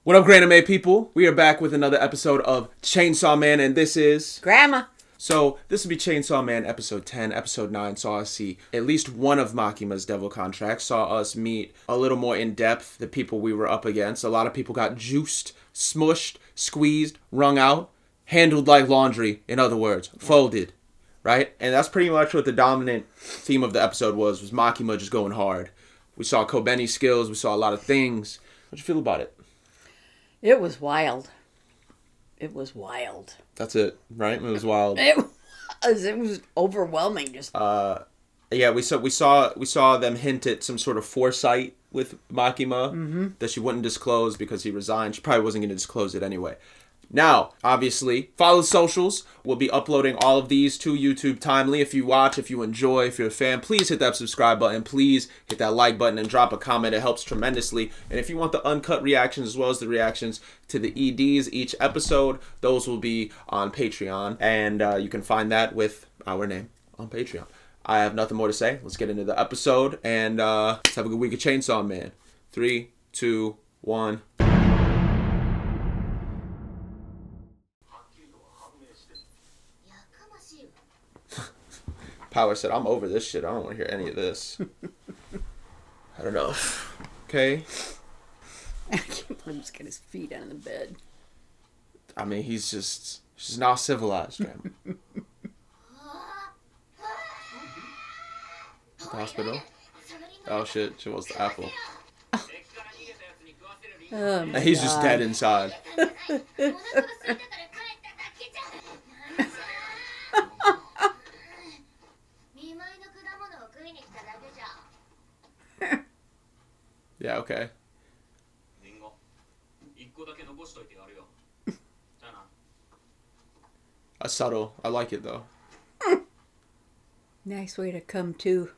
What up, Granime people? We are back with another episode of Chainsaw Man, and this is... Grandma. So, this will be Chainsaw Man episode 10. Episode 9 saw us see at least one of Makima's devil contracts, saw us meet a little more in depth the people we were up against. A lot of people got juiced, smushed, squeezed, wrung out, handled like laundry, in other words, folded, right? And that's pretty much what the dominant theme of the episode was Makima just going hard. We saw Kobeni's skills, we saw a lot of things. How'd you feel about it? It was wild. It was wild. That's it, right? It was wild. It was overwhelming. Just yeah, we saw them hint at some sort of foresight with Makima that she wouldn't disclose because he resigned. She probably wasn't going to disclose it anyway. Now, obviously, follow the socials. We'll be uploading all of these to YouTube timely. If you watch, if you enjoy, if you're a fan, please hit that subscribe button. Please hit that like button and drop a comment. It helps tremendously. And if you want the uncut reactions as well as the reactions to the EDs each episode, those will be on Patreon. And you can find that with our name on Patreon. I have nothing more to say. Let's get into the episode. And let's have a good week of Chainsaw Man. 3, 2, 1... Power said, I'm over this shit. I don't want to hear any of this. I don't know. Okay. I can't believe he's got his feet on the bed. I mean, she's not civilized, man. The hospital? Oh shit, she wants the apple. Oh, and he's just dead inside. Yeah, okay. That's subtle. I like it though. Nice way to come to.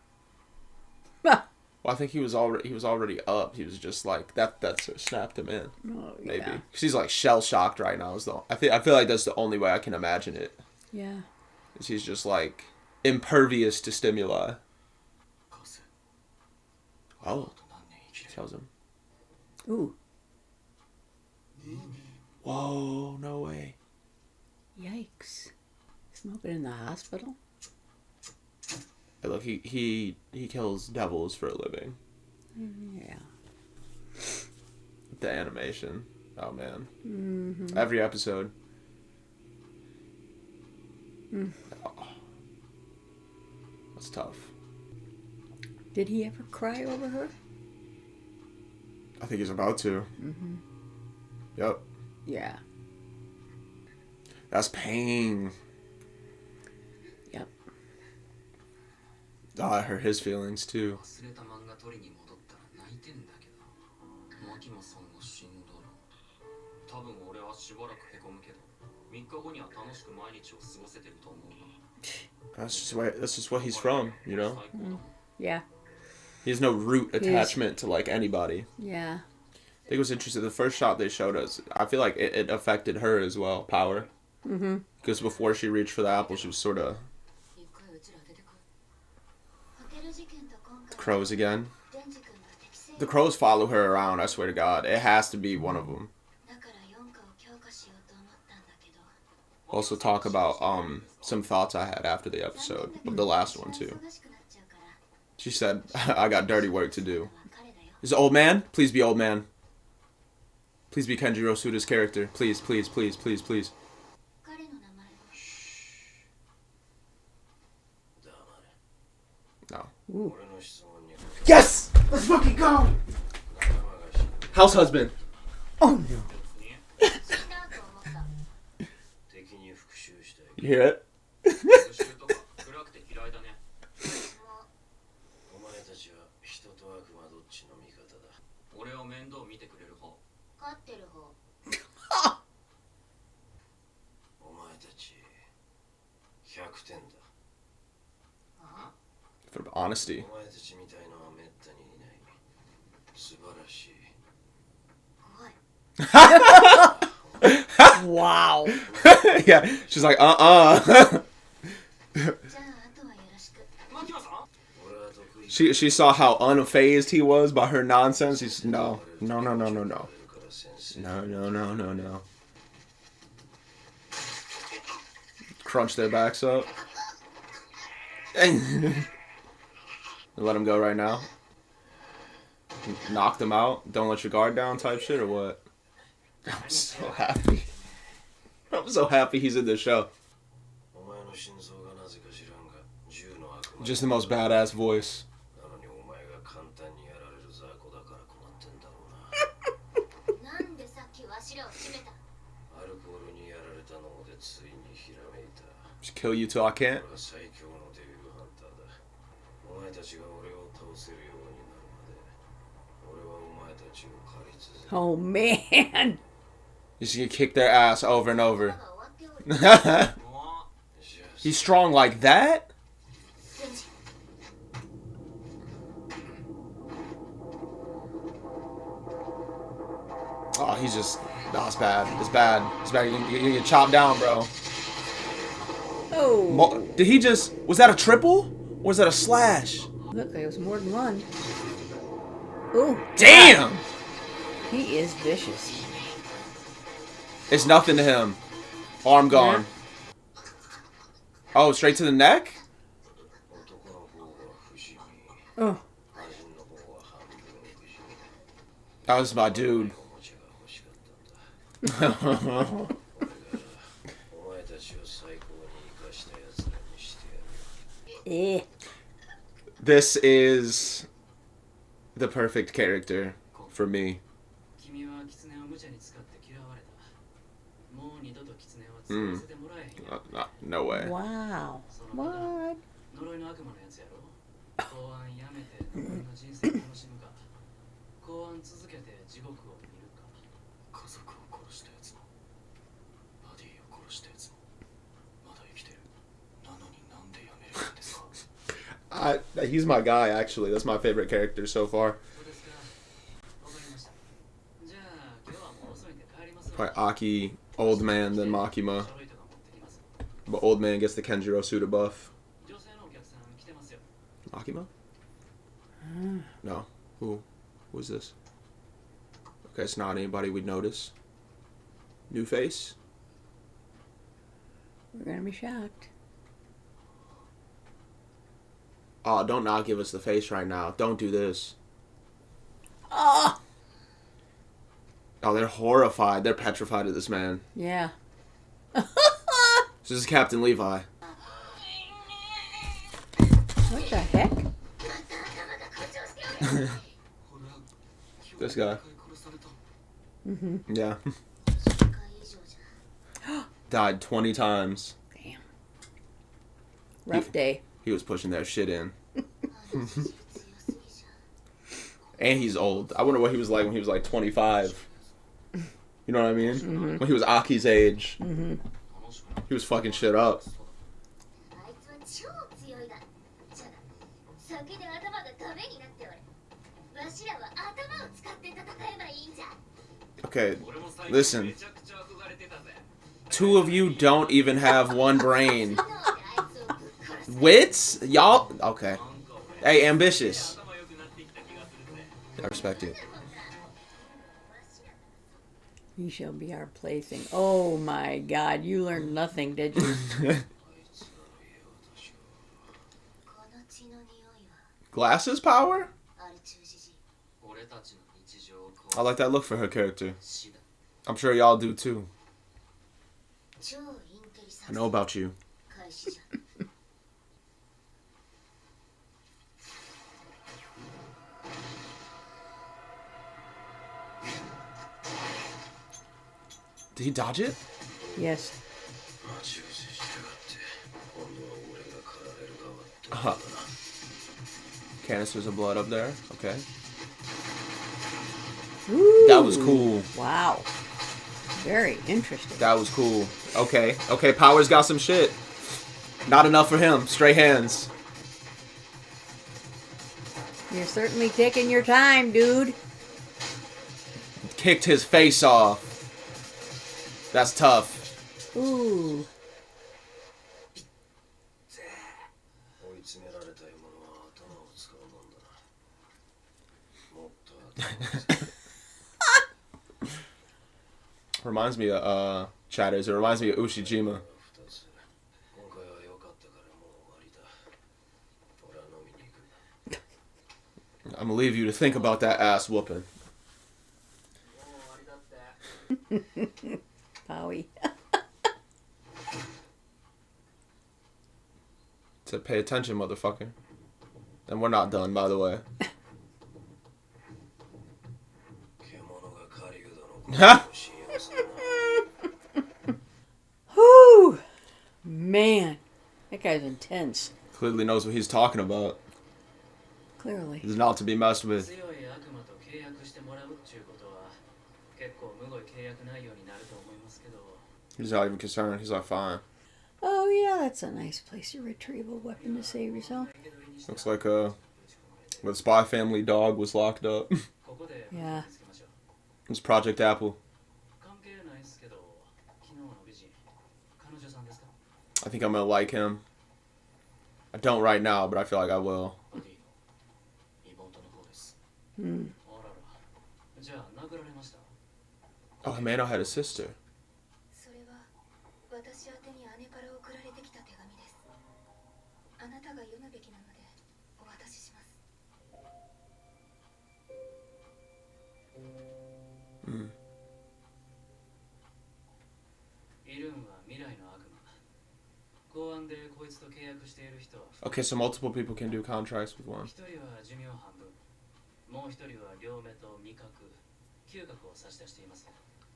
Well, I think he was already up. He was just like that sort of snapped him in. Oh, yeah. Maybe. 'Cause he's like shell shocked right now I feel like that's the only way I can imagine it. Yeah. Is he's just like impervious to stimuli. Oh. Tells him. Ooh. Whoa, no way. Yikes. Smoking in the hospital? Hey, look, he kills devils for a living. Yeah. The animation. Oh, man. Mm-hmm. Every episode. Mm. Oh. That's tough. Did he ever cry over her? I think he's about to. Mm-hmm. Yep. Yeah. That's pain. Yep. Oh, I hurt his feelings too. That's just what he's from, you know? Mm. Yeah. He has no root attachment to like anybody. Yeah. I think it was interesting. The first shot they showed us, I feel like it affected her as well, Power. Mm-hmm. Because before she reached for the apple, she was sort of... The crows again. The crows follow her around, I swear to God. It has to be one of them. Also talk about some thoughts I had after the episode, of the last one too. She said, I got dirty work to do. Is it old man? Please be old man. Please be Kenjiro Tsuda's character. Please, please, please, please, please. No. Ooh. Yes! Let's fucking go! House husband. Oh no. You hear it? For honesty. Wow. Yeah, she's like, She saw how unfazed he was by her nonsense. He's no. No, no, no, no, no. Crunch their backs up. Let them go right now. Knock them out. Don't let your guard down type shit or what? I'm so happy. I'm so happy he's in this show. Just the most badass voice. Just kill you till I can't. Oh man. Just gonna kick their ass over and over. He's strong like that? Oh, he's just... No, it's bad. It's bad. It's bad. You're gonna get chopped down, bro. Oh. Did he just... Was that a triple? Or was that a slash? Look, it was more than one. Ooh. Damn! He is vicious. It's nothing to him. Arm gone. Yeah. Oh, straight to the neck? Oh. That was my dude. This is the perfect character for me. No way. Wow. What? He's my guy, actually. That's my favorite character so far. Probably Aki, old man, then Makima. But old man gets the Kenjiro Tsuda buff. Makima? No. Who is this? Okay, it's not anybody we'd notice. New face? We're gonna be shocked. Oh, don't not give us the face right now. Don't do this. Oh! Oh, they're horrified. They're petrified of this man. Yeah. This is Captain Levi. What the heck? This guy. Mm-hmm. Yeah. Died 20 times. Damn. Rough day. He was pushing that shit in. And he's old. I wonder what he was like when he was like 25. You know what I mean? Mm-hmm. When he was Aki's age. Mm-hmm. He was fucking shit up. Okay, listen. Two of you don't even have one brain. Wits? Y'all? Okay. Hey, ambitious. I respect it. You shall be our plaything. Oh my god, you learned nothing, did you? Glasses power? I like that look for her character. I'm sure y'all do too. I know about you. Did he dodge it? Yes. Canisters of blood up there. Okay. Ooh. That was cool. Wow. Very interesting. That was cool. Okay. Okay, Power's got some shit. Not enough for him. Straight hands. You're certainly taking your time, dude. Kicked his face off. That's tough. Ooh. Reminds me of Chatters. It reminds me of Ushijima. I'm gonna leave you to think about that ass whooping. Bowie. To pay attention, motherfucker. And we're not done, by the way. Whew! Man, that guy's intense. Clearly knows what he's talking about. Clearly. He's not to be messed with. He's not even concerned. He's like, fine. Oh, yeah, that's a nice place to retrieve a weapon to save yourself. Looks like where the Spy Family dog was locked up. Yeah. It's Project Apple. I think I'm gonna like him. I don't right now, but I feel like I will. Oh, Amano had a sister. Okay, so multiple people can do contracts with one.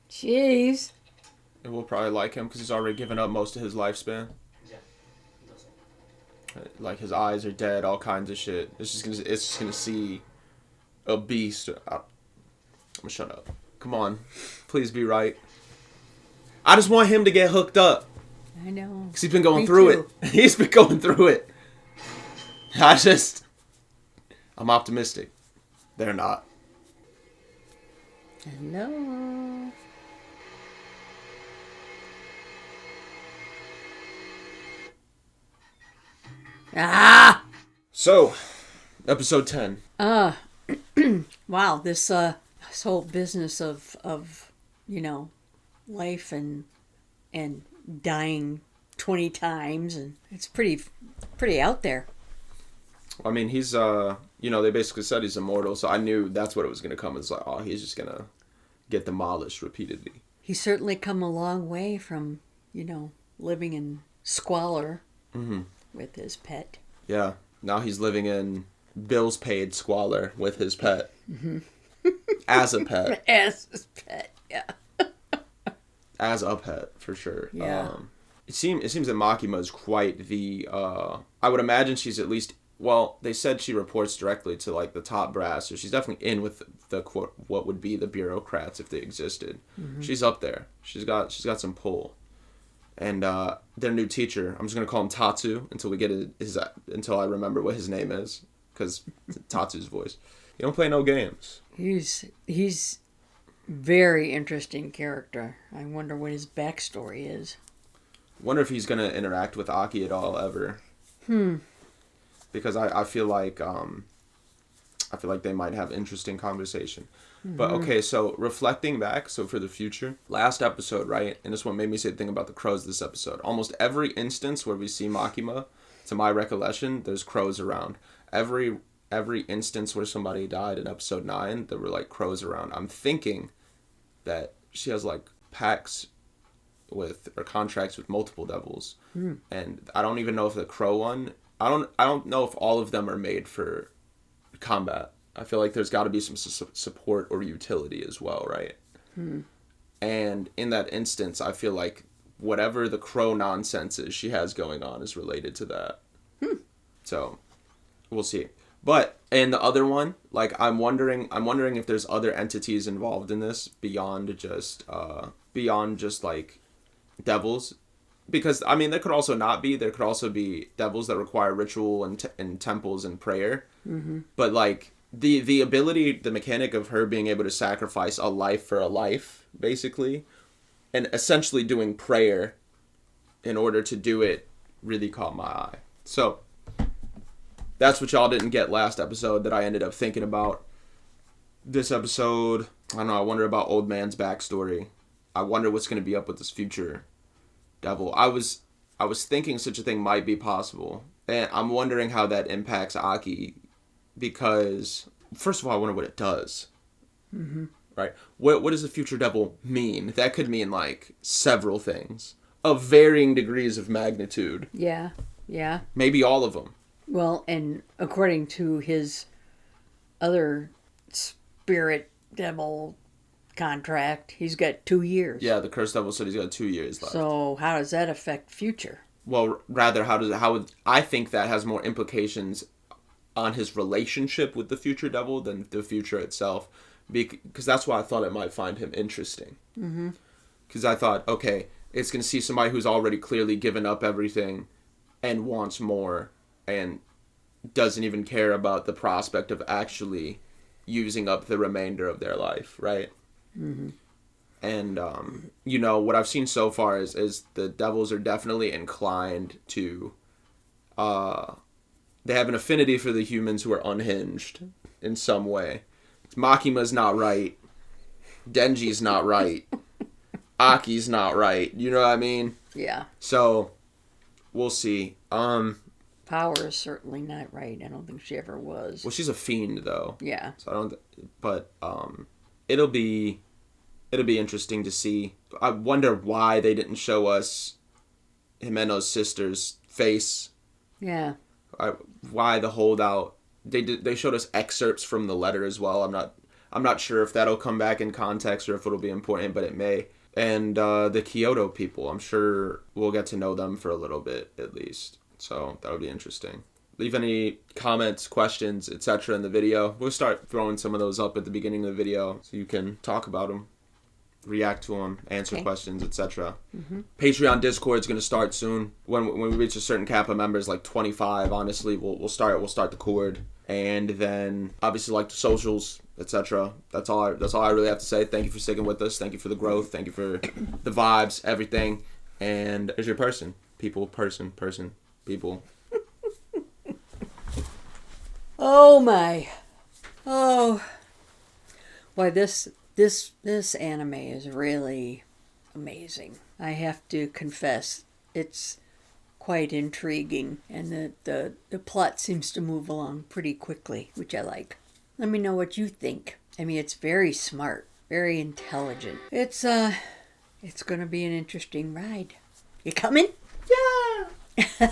Jeez. And we'll probably like him because he's already given up most of his lifespan. Like his eyes are dead, all kinds of shit. It's just gonna see a beast. I'm gonna shut up. Come on, please be right. I just want him to get hooked up. I know. Because he's been going through it. He's been going through it. I'm optimistic. They're not. Hello. Ah! So, episode 10. Wow, this whole business of life and dying 20 times, and it's pretty out there. I mean, he's they basically said he's immortal, so I knew that's what it was going to come. It's like, oh, he's just going to get demolished repeatedly. He's certainly come a long way from, living in squalor with his pet. Yeah, now he's living in bills paid squalor with his pet. Mm-hmm. As a pet. As his pet, yeah. As a pet, for sure. Yeah. It seems that Makima is quite the... I would imagine she's at least... Well, they said she reports directly to, like, the top brass, so she's definitely in with the, quote, what would be the bureaucrats if they existed. Mm-hmm. She's up there. She's got some pull. And their new teacher, I'm just going to call him Tatsu until we get until I remember what his name is, because Tatsu's voice. You don't play no games. He's very interesting character. I wonder what his backstory is. Wonder if he's going to interact with Aki at all ever. Because I feel like they might have interesting conversation. Mm-hmm. But okay, so reflecting back, so for the future, last episode, right? And this one made me say the thing about the crows this episode. Almost every instance where we see Makima, to my recollection, there's crows around. Every instance where somebody died in episode 9, there were like crows around. I'm thinking that she has like pacts with or contracts with multiple devils. And I don't even know if the crow one, I don't know if all of them are made for combat. I feel like there's got to be some support or utility as well, right? And in that instance, I feel like whatever the crow nonsense is she has going on is related to that. So we'll see. But in the other one, like I'm wondering if there's other entities involved in this beyond just like devils. Because, I mean, there could also not be. There could also be devils that require ritual and temples and prayer. Mm-hmm. But, like, the ability, the mechanic of her being able to sacrifice a life for a life, basically, and essentially doing prayer in order to do it really caught my eye. So, that's what y'all didn't get last episode that I ended up thinking about. This episode, I don't know, I wonder about Old Man's backstory. I wonder what's going to be up with this future devil. I was thinking such a thing might be possible, and I'm wondering how that impacts Aki, because first of all, I wonder what it does. Mm-hmm. Right? What does the future devil mean? That could mean like several things of varying degrees of magnitude. Yeah, yeah. Maybe all of them. Well, and according to his other spirit devil contract, he's got 2 years. Yeah, the cursed devil said he's got 2 years left. So how does that affect future? Well, rather, I think that has more implications on his relationship with the future devil than the future itself, because that's why I thought it might find him interesting. Because I thought, okay, it's going to see somebody who's already clearly given up everything and wants more and doesn't even care about the prospect of actually using up the remainder of their life, right? Mm-hmm. And, what I've seen so far is the devils are definitely inclined to, they have an affinity for the humans who are unhinged in some way. Makima's not right. Denji's not right. Aki's not right. You know what I mean? Yeah. So, we'll see. Power is certainly not right. I don't think she ever was. Well, she's a fiend, though. Yeah. So I don't. But it'll be interesting to see. I wonder why they didn't show us Himeno's sister's face. Yeah. Why the holdout? They showed us excerpts from the letter as well. I'm not sure if that'll come back in context or if it'll be important, but it may. And the Kyoto people, I'm sure we'll get to know them for a little bit at least. So that'll be interesting. Leave any comments, questions, etc. in the video. We'll start throwing some of those up at the beginning of the video so you can talk about them, react to them, answer questions, etc. Mm-hmm. Patreon Discord is going to start soon. When we reach a certain cap of members, like 25, honestly, we'll start the cord, and then obviously like the socials, etc. That's all I really have to say. Thank you for sticking with us. Thank you for the growth. Thank you for the vibes, everything. And as your person, people. Oh my. Oh. Why this anime is really amazing. I have to confess, it's quite intriguing, and the plot seems to move along pretty quickly, which I like. Let me know what you think. I mean, it's very smart, very intelligent. It's going to be an interesting ride. You coming? Yeah.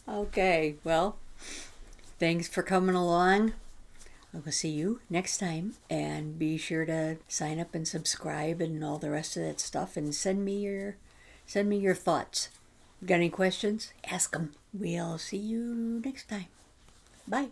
Okay, well, thanks for coming along. I will see you next time, and be sure to sign up and subscribe and all the rest of that stuff, and send me your thoughts. Got any questions? Ask them. We'll see you next time. Bye.